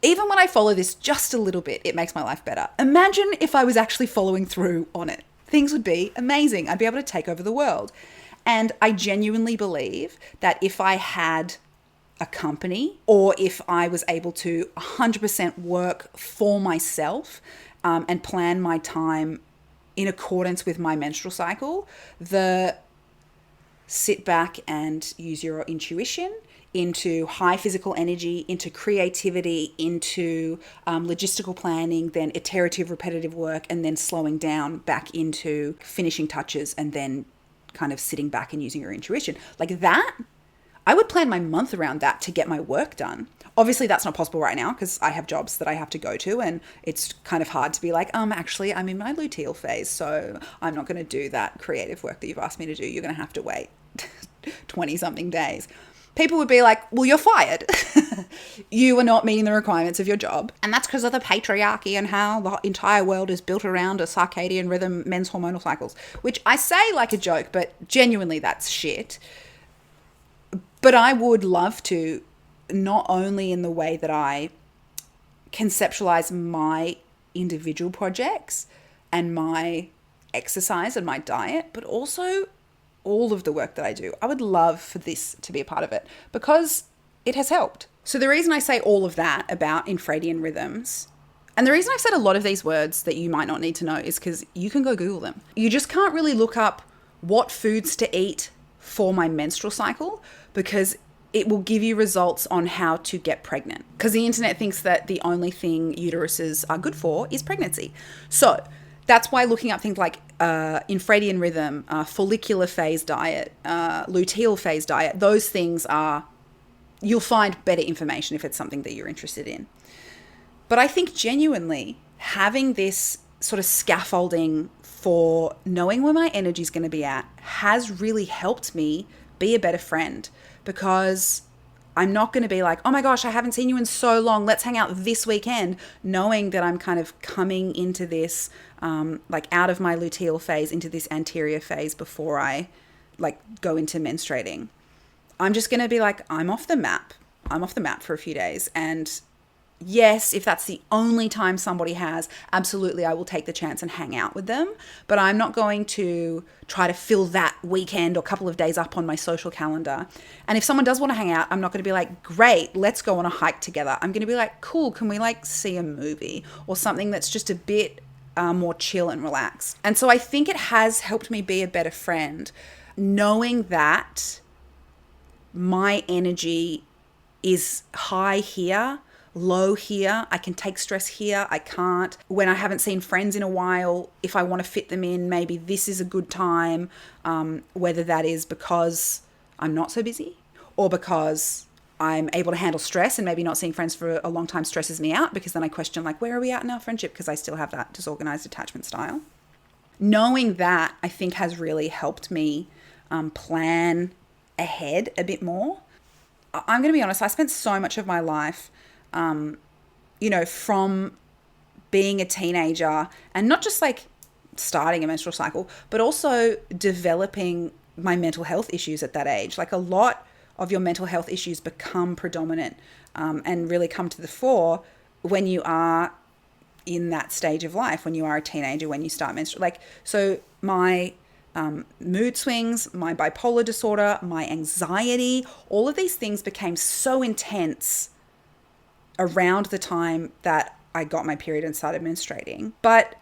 even when I follow this just a little bit, it makes my life better. Imagine if I was actually following through on it. Things would be amazing. I'd be able to take over the world. And I genuinely believe that if I had a company, or if I was able to 100% work for myself and plan my time in accordance with my menstrual cycle, the sit back and use your intuition into high physical energy, into creativity, into logistical planning, then iterative repetitive work, and then slowing down back into finishing touches, and then kind of sitting back and using your intuition. Like that, I would plan my month around that to get my work done. Obviously, that's not possible right now because I have jobs that I have to go to, and it's kind of hard to be like, actually, I'm in my luteal phase, so I'm not going to do that creative work that you've asked me to do. You're going to have to wait 20-something days. People would be like, well, you're fired. You are not meeting the requirements of your job. And that's because of the patriarchy and how the entire world is built around a circadian rhythm, men's hormonal cycles, which I say like a joke, but genuinely that's shit. But I would love to, not only in the way that I conceptualize my individual projects and my exercise and my diet, but also all of the work that I do. I would love for this to be a part of it because it has helped. So the reason I say all of that about infradian rhythms, and the reason I've said a lot of these words that you might not need to know, is because you can go Google them. You just can't really look up what foods to eat for my menstrual cycle, because it will give you results on how to get pregnant. Because the internet thinks that the only thing uteruses are good for is pregnancy. So that's why looking up things like infradian rhythm, follicular phase diet, luteal phase diet, those things are, you'll find better information if it's something that you're interested in. But I think genuinely having this sort of scaffolding for knowing where my energy is going to be at has really helped me be a better friend, because I'm not going to be like, oh my gosh, I haven't seen you in so long, let's hang out this weekend, knowing that I'm kind of coming into this, like out of my luteal phase into this anterior phase before I like go into menstruating. I'm just going to be like, I'm off the map for a few days. And yes, if that's the only time somebody has, absolutely, I will take the chance and hang out with them. But I'm not going to try to fill that weekend or couple of days up on my social calendar. And if someone does want to hang out, I'm not going to be like, great, let's go on a hike together. I'm going to be like, cool, can we like see a movie or something that's just a bit more chill and relaxed. And so I think it has helped me be a better friend, knowing that my energy is high here, low here. I can take stress here. I can't. When I haven't seen friends in a while, if I want to fit them in, maybe this is a good time, whether that is because I'm not so busy or because I'm able to handle stress, and maybe not seeing friends for a long time stresses me out, because then I question like, where are we at in our friendship? Because I still have that disorganized attachment style. Knowing that, I think, has really helped me plan ahead a bit more. I'm going to be honest, I spent so much of my life from being a teenager, and not just like starting a menstrual cycle, but also developing my mental health issues at that age. Like a lot of your mental health issues become predominant and really come to the fore when you are in that stage of life, when you are a teenager, when you start menstruating. Like, so my mood swings, my bipolar disorder, my anxiety, all of these things became so intense around the time that I got my period and started menstruating. But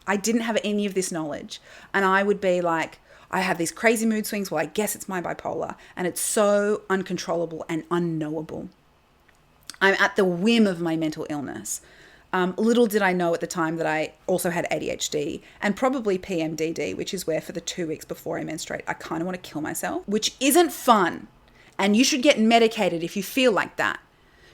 I didn't have any of this knowledge. And I would be like, I have these crazy mood swings. Well, I guess it's my bipolar. And it's so uncontrollable and unknowable. I'm at the whim of my mental illness. Little did I know at the time that I also had ADHD and probably PMDD, which is where for the 2 weeks before I menstruate, I kind of want to kill myself, which isn't fun. And you should get medicated if you feel like that.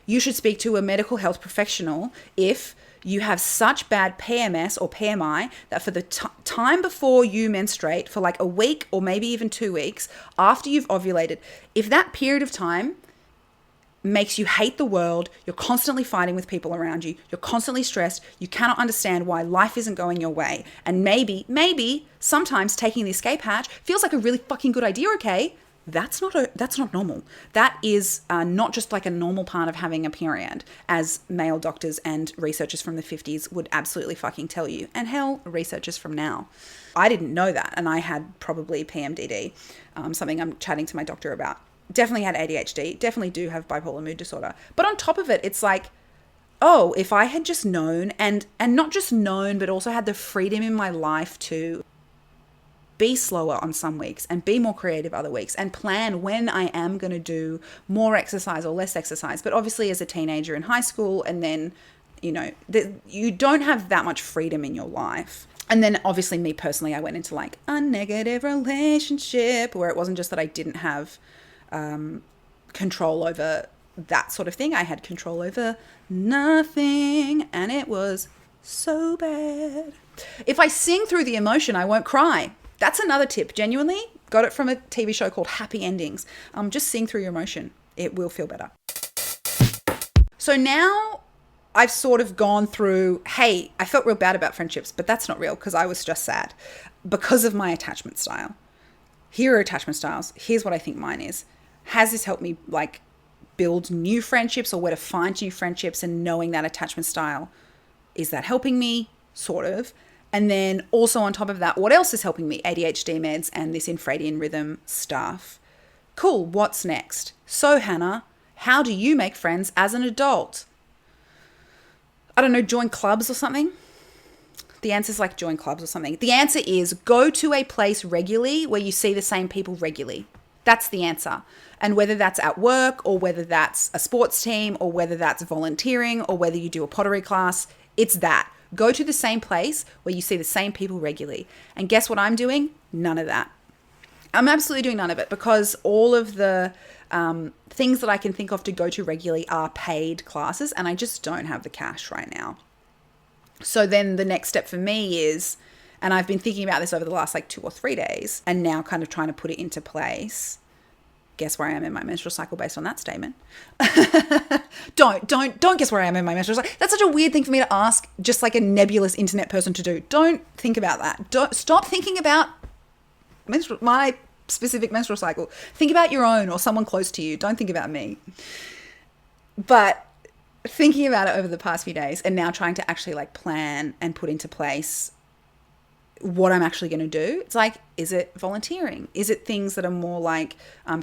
You should speak to a medical health professional if you have such bad PMS or PMI that for the time before you menstruate, for like a week or maybe even 2 weeks after you've ovulated, if that period of time makes you hate the world, you're constantly fighting with people around you, you're constantly stressed, you cannot understand why life isn't going your way, and maybe sometimes taking the escape hatch feels like a really fucking good idea, okay? That's not normal. That is not just like a normal part of having a period, as male doctors and researchers from the 50s would absolutely fucking tell you. And hell, researchers from now. I didn't know that, and I had probably PMDD, something I'm chatting to my doctor about. Definitely had ADHD, definitely do have bipolar mood disorder. But on top of it, it's like, oh, if I had just known, and not just known, but also had the freedom in my life to be slower on some weeks and be more creative other weeks and plan when I am going to do more exercise or less exercise. But obviously as a teenager in high school, and then, you don't have that much freedom in your life. And then obviously me personally, I went into like a negative relationship where it wasn't just that I didn't have control over that sort of thing. I had control over nothing, and it was so bad. If I sing through the emotion, I won't cry. That's another tip. Genuinely got it from a TV show called Happy Endings. Just sing through your emotion. It will feel better. So now I've sort of gone through, hey, I felt real bad about friendships, but that's not real because I was just sad because of my attachment style. Here are attachment styles. Here's what I think mine is. Has this helped me like build new friendships or where to find new friendships, and knowing that attachment style? Is that helping me? Sort of. And then also on top of that, what else is helping me? ADHD meds and this infradian rhythm stuff. Cool, what's next? So Hannah, how do you make friends as an adult? I don't know, join clubs or something? The answer is like join clubs or something. The answer is go to a place regularly where you see the same people regularly. That's the answer. And whether that's at work or whether that's a sports team or whether that's volunteering or whether you do a pottery class, it's that. Go to the same place where you see the same people regularly. And guess what I'm doing? None of that. I'm absolutely doing none of it because all of the things that I can think of to go to regularly are paid classes, and I just don't have the cash right now. So then the next step for me is, and I've been thinking about this over the last like 2 or 3 days and now kind of trying to put it into place. Guess where I am in my menstrual cycle based on that statement. Don't guess where I am in my menstrual cycle. That's such a weird thing for me to ask just like a nebulous internet person to do. Don't think about that. Don't stop thinking about my specific menstrual cycle. Think about your own or someone close to you. Don't think about me. But thinking about it over the past few days and now trying to actually like plan and put into place what I'm actually going to do. It's like, is it volunteering? Is it things that are more like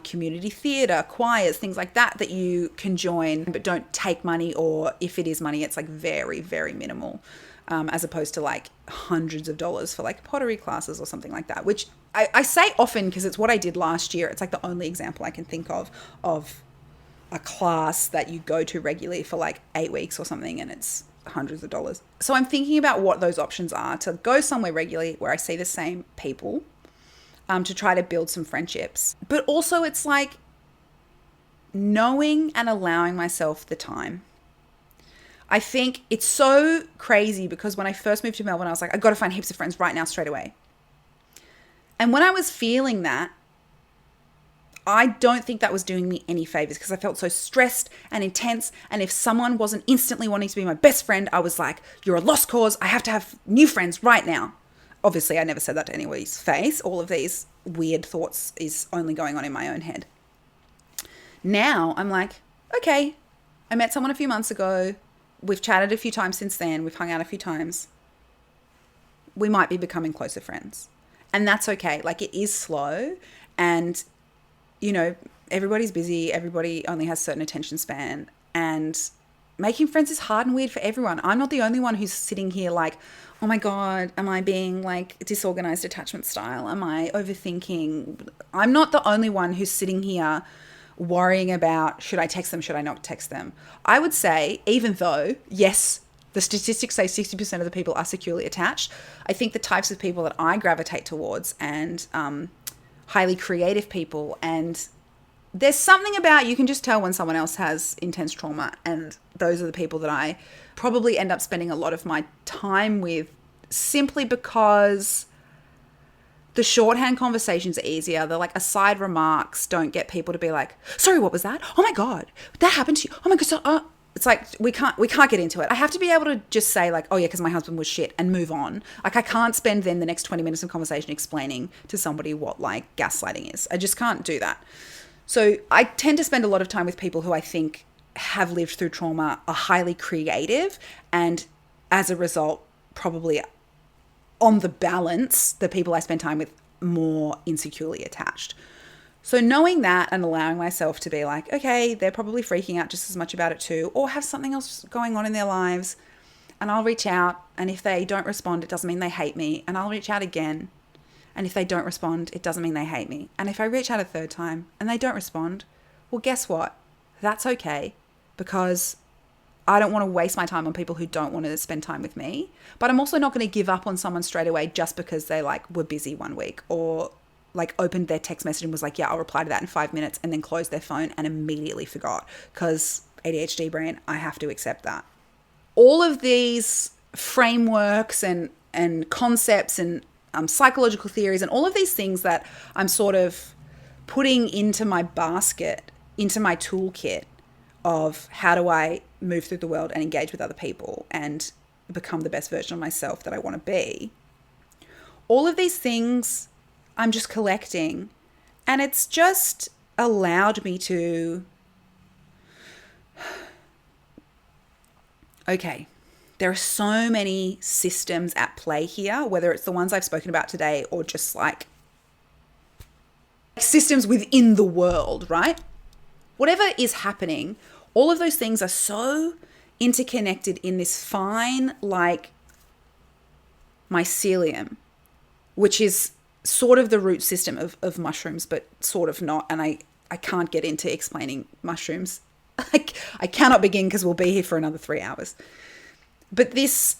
community theatre, choirs, things like that that you can join but don't take money, or if it is money, it's like very, very minimal, as opposed to like hundreds of dollars for like pottery classes or something like that, which I say often because it's what I did last year. It's like the only example I can think of a class that you go to regularly for like 8 weeks or something, and it's hundreds of dollars. So I'm thinking about what those options are to go somewhere regularly where I see the same people, to try to build some friendships. But also it's like knowing and allowing myself the time. I think it's so crazy because when I first moved to Melbourne, I was like, I got to find heaps of friends right now, straight away. And when I was feeling that, I don't think that was doing me any favors because I felt so stressed and intense. And if someone wasn't instantly wanting to be my best friend, I was like, you're a lost cause. I have to have new friends right now. Obviously, I never said that to anybody's face. All of these weird thoughts is only going on in my own head. Now I'm like, okay, I met someone a few months ago. We've chatted a few times since then. We've hung out a few times. We might be becoming closer friends. And that's okay. Like, it is slow, and everybody's busy. Everybody only has certain attention span, and making friends is hard and weird for everyone. I'm not the only one who's sitting here like, oh my God, am I being like disorganized attachment style? Am I overthinking? I'm not the only one who's sitting here worrying about, should I text them, should I not text them? I would say, even though, yes, the statistics say 60% of the people are securely attached, I think the types of people that I gravitate towards and highly creative people, and there's something about, you can just tell when someone else has intense trauma, and those are the people that I probably end up spending a lot of my time with, simply because the shorthand conversations are easier. They're like, aside remarks don't get people to be like, sorry, what was that? Oh my God, that happened to you. Oh my God. So, it's like, we can't get into it. I have to be able to just say like, oh yeah, because my husband was shit, and move on. Like, I can't spend then the next 20 minutes of conversation explaining to somebody what like gaslighting is. I just can't do that. So I tend to spend a lot of time with people who I think have lived through trauma, are highly creative, and as a result, probably on the balance, the people I spend time with more insecurely attached. So knowing that and allowing myself to be like, okay, they're probably freaking out just as much about it too, or have something else going on in their lives, and I'll reach out, and if they don't respond, it doesn't mean they hate me, and I'll reach out again. And if they don't respond, it doesn't mean they hate me. And if I reach out a third time and they don't respond, well, guess what? That's okay, because I don't want to waste my time on people who don't want to spend time with me. But I'm also not going to give up on someone straight away just because they like were busy one week, or like opened their text message and was like, yeah, I'll reply to that in 5 minutes, and then closed their phone and immediately forgot, because ADHD brain, I have to accept that. All of these frameworks and concepts and psychological theories and all of these things that I'm sort of putting into my basket, into my toolkit of how do I move through the world and engage with other people and become the best version of myself that I want to be. All of these things I'm just collecting, and it's just allowed me to, okay, there are so many systems at play here, whether it's the ones I've spoken about today or just like systems within the world, right? Whatever is happening, all of those things are so interconnected in this fine, like, mycelium, which is sort of the root system of mushrooms, but sort of not. And I can't get into explaining mushrooms. I cannot begin, because we'll be here for another 3 hours. But this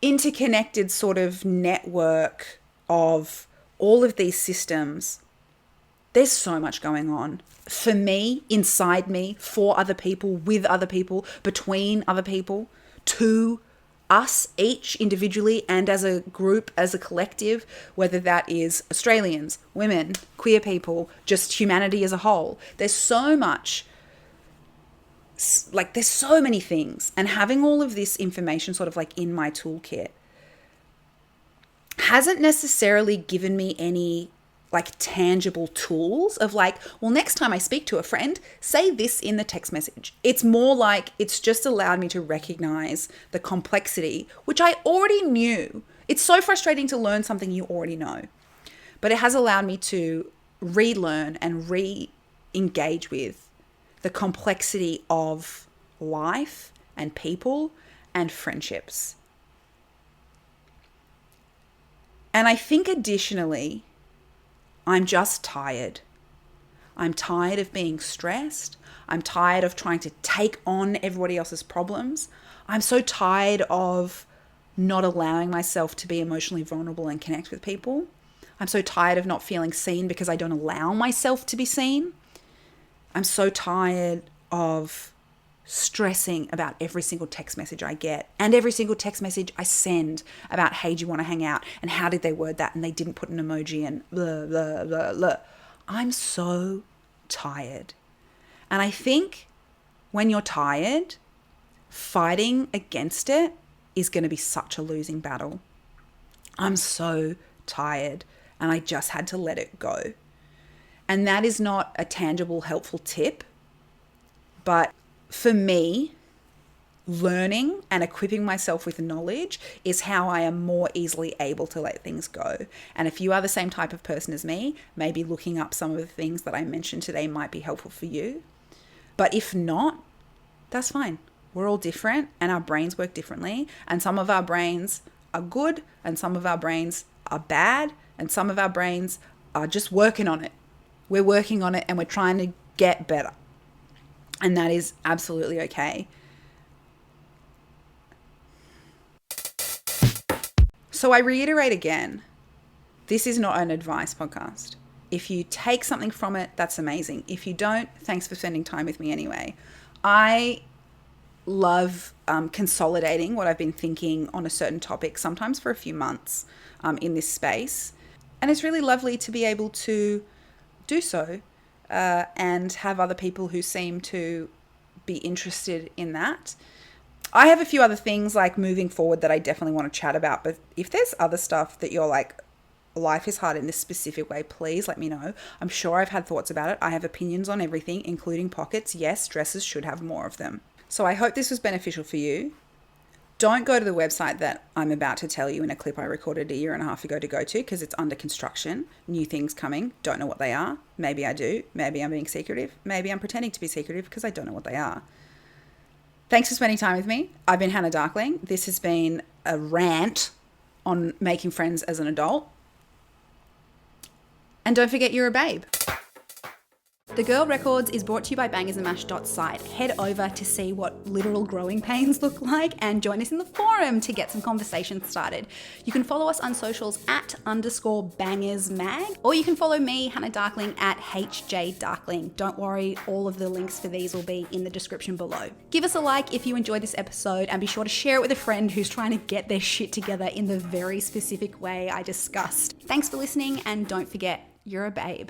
interconnected sort of network of all of these systems, there's so much going on for me, inside me, for other people, with other people, between other people, to us each individually and as a group, as a collective, whether that is Australians, women, queer people, just humanity as a whole. There's so much, like, there's so many things, and having all of this information sort of like in my toolkit hasn't necessarily given me any like tangible tools of like, well, next time I speak to a friend, say this in the text message. It's more like it's just allowed me to recognize the complexity, which I already knew. It's so frustrating to learn something you already know, but it has allowed me to relearn and re-engage with the complexity of life and people and friendships. And I think additionally, I'm just tired. I'm tired of being stressed. I'm tired of trying to take on everybody else's problems. I'm so tired of not allowing myself to be emotionally vulnerable and connect with people. I'm so tired of not feeling seen because I don't allow myself to be seen. I'm so tired of stressing about every single text message I get and every single text message I send about, hey, do you want to hang out? And how did they word that? And they didn't put an emoji and blah, blah, blah, blah. I'm so tired. And I think when you're tired, fighting against it is going to be such a losing battle. I'm so tired, and I just had to let it go. And that is not a tangible, helpful tip. But for me, learning and equipping myself with knowledge is how I am more easily able to let things go. And if you are the same type of person as me, maybe looking up some of the things that I mentioned today might be helpful for you. But if not, that's fine. We're all different and our brains work differently. And some of our brains are good and some of our brains are bad. And some of our brains are just working on it. We're working on it and we're trying to get better. And that is absolutely okay. So I reiterate again, this is not an advice podcast. If you take something from it, that's amazing. If you don't, thanks for spending time with me anyway. I love consolidating what I've been thinking on a certain topic, sometimes for a few months in this space. And it's really lovely to be able to do so and have other people who seem to be interested in that. I have a few other things like moving forward that I definitely want to chat about. But if there's other stuff that you're like, life is hard in this specific way, please let me know. I'm sure I've had thoughts about it. I have opinions on everything, including pockets. Yes, dresses should have more of them. So I hope this was beneficial for you. Don't go to the website that I'm about to tell you in a clip I recorded a year and a half ago to go to, because it's under construction. New things coming. Don't know what they are. Maybe I do. Maybe I'm being secretive. Maybe I'm pretending to be secretive because I don't know what they are. Thanks for spending time with me. I've been Hannah Darkling. This has been a rant on making friends as an adult. And don't forget you're a babe. The Girl Records is brought to you by bangersandmash.site. Head over to see what literal growing pains look like and join us in the forum to get some conversations started. You can follow us on socials at _bangersmag, or you can follow me, Hannah Darkling, at HJDarkling. Don't worry, all of the links for these will be in the description below. Give us a like if you enjoyed this episode, and be sure to share it with a friend who's trying to get their shit together in the very specific way I discussed. Thanks for listening, and don't forget, you're a babe.